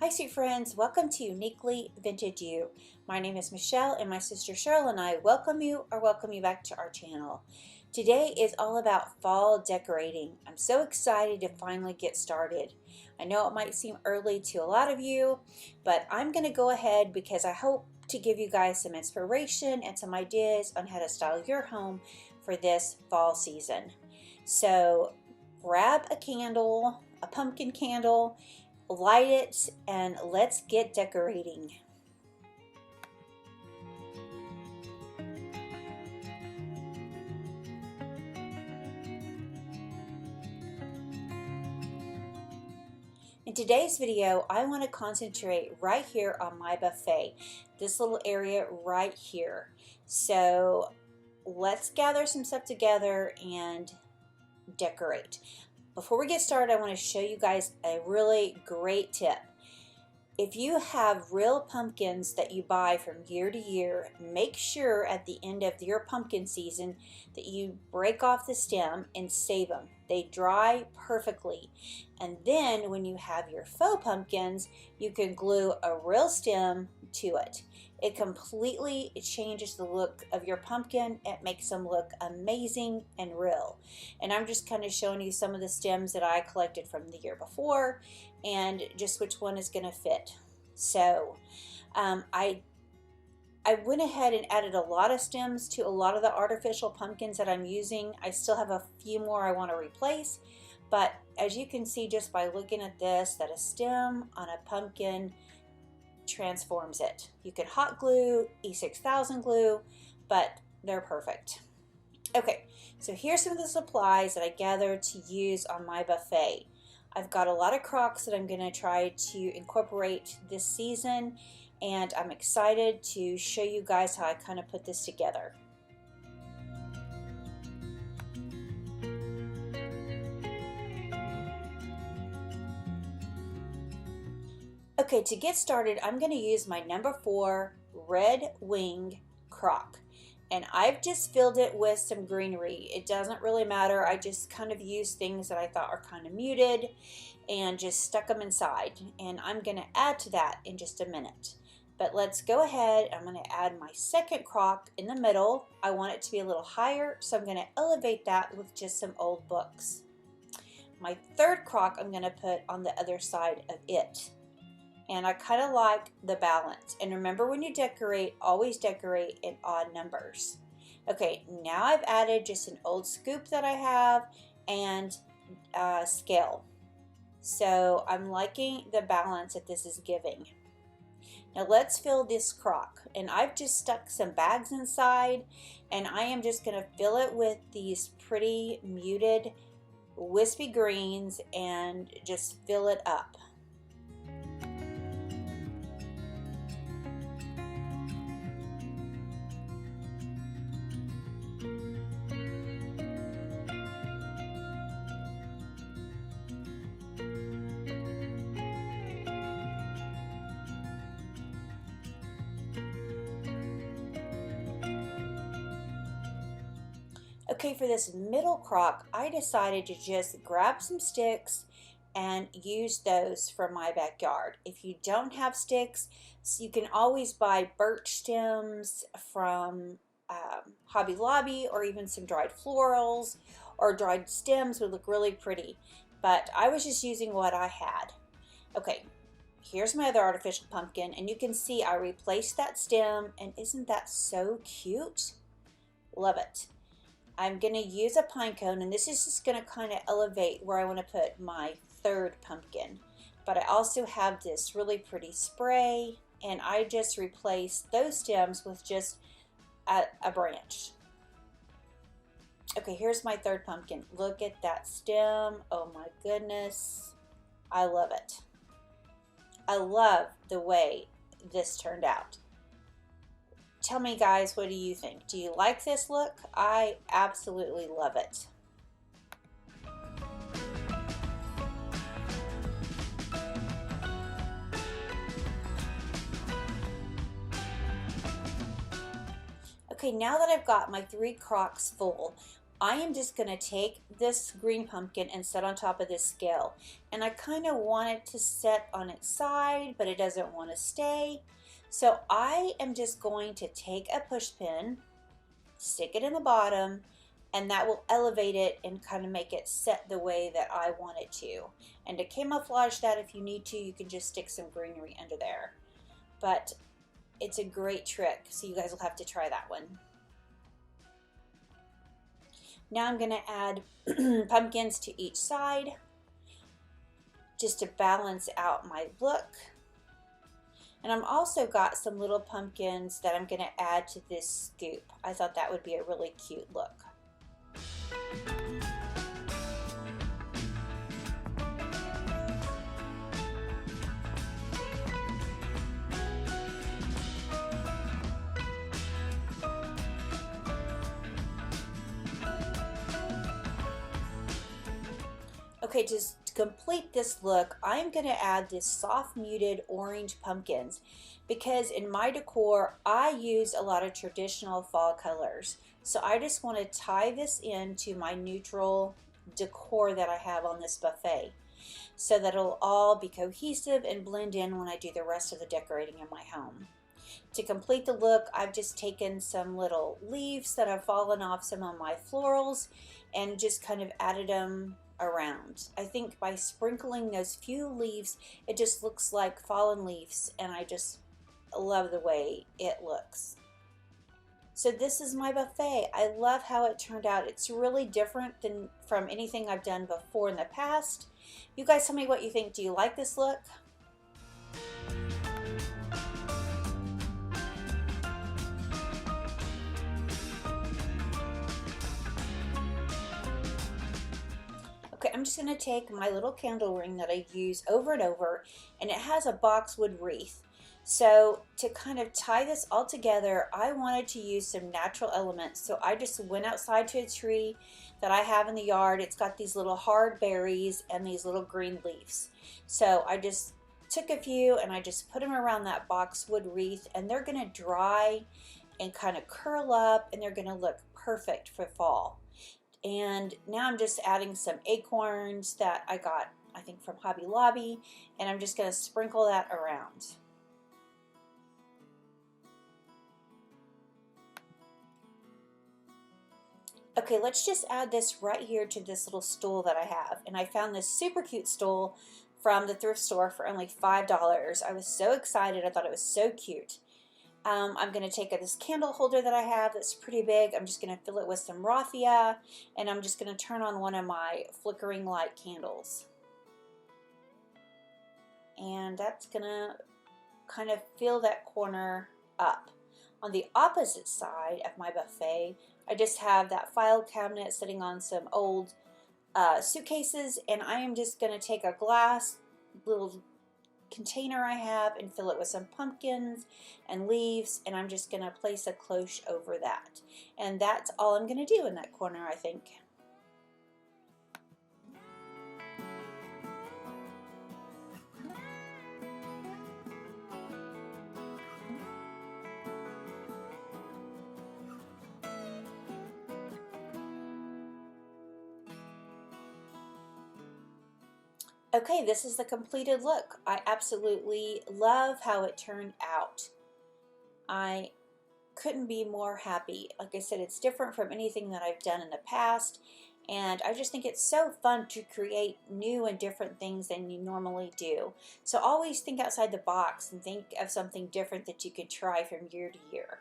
Hi sweet friends, welcome to YoUniquely Vintage You. My name is Michelle and my sister Cheryl and I welcome you back to our channel. Today is all about fall decorating. I'm so excited to finally get started. I know it might seem early to a lot of you, but I'm going to go ahead because I hope to give you guys some inspiration and some ideas on how to style your home for this fall season. So grab a candle, a pumpkin candle, light it, and let's get decorating. In today's video, I want to concentrate right here on my buffet, this little area right here. So let's gather some stuff together and decorate. Before we get started, I want to show you guys a really great tip. If you have real pumpkins that you buy from year to year, make sure at the end of your pumpkin season that you break off the stem and save them. They dry perfectly. And then when you have your faux pumpkins, you can glue a real stem to it. It completely changes the look of your pumpkin. It makes them look amazing and real. And I'm just kind of showing you some of the stems that I collected from the year before and just which one is going to fit. So I went ahead and added a lot of stems to a lot of the artificial pumpkins that I'm using. I still have a few more I want to replace, but as you can see just by looking at this, that a stem on a pumpkin transforms it. You could hot glue, E6000 glue, but they're perfect. Okay, so here's some of the supplies that I gathered to use on my buffet. I've got a lot of crocks that I'm going to try to incorporate this season, and I'm excited to show you guys how I kind of put this together. Okay, to get started, I'm going to use my number 4 red wing crock. And I've just filled it with some greenery. It doesn't really matter. I just kind of used things that I thought are kind of muted and just stuck them inside. And I'm going to add to that in just a minute. But let's go ahead. I'm going to add my second crock in the middle. I want it to be a little higher, so I'm going to elevate that with just some old books. My third crock I'm going to put on the other side of it. And I kind of like the balance. And remember, when you decorate, always decorate in odd numbers. Okay, now I've added just an old scoop that I have and scale. So I'm liking the balance that this is giving. Now let's fill this crock. And I've just stuck some bags inside, and I am just going to fill it with these pretty muted wispy greens and just fill it up. Okay, for this middle crock, I decided to just grab some sticks and use those from my backyard. If you don't have sticks, you can always buy birch stems from Hobby Lobby, or even some dried florals or dried stems would look really pretty. But I was just using what I had. Okay, here's my other artificial pumpkin, and you can see I replaced that stem, and isn't that so cute? Love it. I'm going to use a pine cone, and this is just going to kind of elevate where I want to put my third pumpkin. But I also have this really pretty spray, and I just replaced those stems with just a branch. Okay, here's my third pumpkin. Look at that stem. Oh my goodness. I love it. I love the way this turned out. Tell me, guys, what do you think? Do you like this look? I absolutely love it. Okay, now that I've got my 3 crocks full, I am just going to take this green pumpkin and set on top of this scale. And I kind of want it to set on its side, but it doesn't want to stay. So I am just going to take a push pin, stick it in the bottom, and that will elevate it and kind of make it set the way that I want it to. And to camouflage that, if you need to, you can just stick some greenery under there. But it's a great trick, so you guys will have to try that one. Now I'm going to add pumpkins to each side just to balance out my look. And I've also got some little pumpkins that I'm going to add to this scoop. I thought that would be a really cute look. Okay, just to complete this look, I'm going to add this soft muted orange pumpkins because in my decor, I use a lot of traditional fall colors. So I just want to tie this into my neutral decor that I have on this buffet so that it'll all be cohesive and blend in when I do the rest of the decorating in my home. To complete the look, I've just taken some little leaves that have fallen off some of my florals and just kind of added them around. I think by sprinkling those few leaves, it just looks like fallen leaves, and I just love the way it looks. So this is my buffet. I love how it turned out. It's really different than from anything I've done before in the past. You guys tell me what you think. Do you like this look? Okay, I'm just going to take my little candle ring that I use over and over, and it has a boxwood wreath. So to kind of tie this all together, I wanted to use some natural elements. So I just went outside to a tree that I have in the yard. It's got these little hard berries and these little green leaves. So I just took a few and I just put them around that boxwood wreath, and they're going to dry and kind of curl up, and they're going to look perfect for fall. And now I'm just adding some acorns that I got, I think, from Hobby Lobby, and I'm just going to sprinkle that around. Okay, let's just add this right here to this little stool that I have. And I found this super cute stool from the thrift store for only $5. I was so excited. I thought it was so cute. I'm going to take this candle holder that I have that's pretty big. I'm just going to fill it with some raffia, and I'm just going to turn on one of my flickering light candles. And that's going to kind of fill that corner up. On the opposite side of my buffet, I just have that file cabinet sitting on some old suitcases, and I am just going to take a glass little container I have and fill it with some pumpkins and leaves, and I'm just going to place a cloche over that. And that's all I'm going to do in that corner, I think. Okay, this is the completed look. I absolutely love how it turned out. I couldn't be more happy. Like I said, it's different from anything that I've done in the past, and I just think it's so fun to create new and different things than you normally do. So always think outside the box and think of something different that you could try from year to year.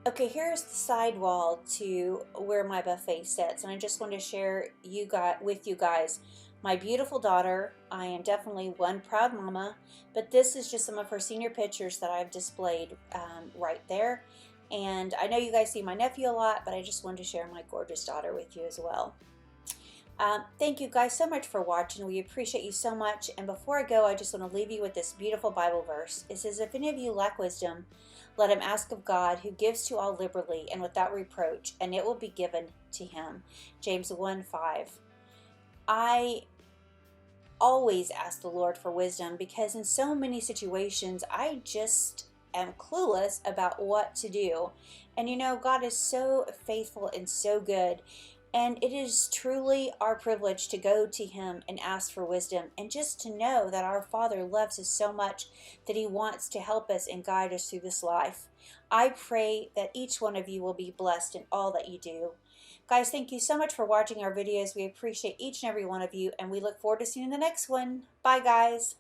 Okay, here's the side wall to where my buffet sits, and I just want to share with you guys my beautiful daughter. I am definitely one proud mama, but this is just some of her senior pictures that I've displayed right there. And I know you guys see my nephew a lot, but I just wanted to share my gorgeous daughter with you as well. Thank you guys so much for watching. We appreciate you so much. And before I go, I just want to leave you with this beautiful Bible verse. It says, if any of you lack wisdom, let him ask of God, who gives to all liberally and without reproach, and it will be given to him. James 1:5. I always ask the Lord for wisdom because in so many situations, I just am clueless about what to do. And you know, God is so faithful and so good. And it is truly our privilege to go to him and ask for wisdom, and just to know that our Father loves us so much that he wants to help us and guide us through this life. I pray that each one of you will be blessed in all that you do. Guys, thank you so much for watching our videos. We appreciate each and every one of you, and we look forward to seeing you in the next one. Bye, guys.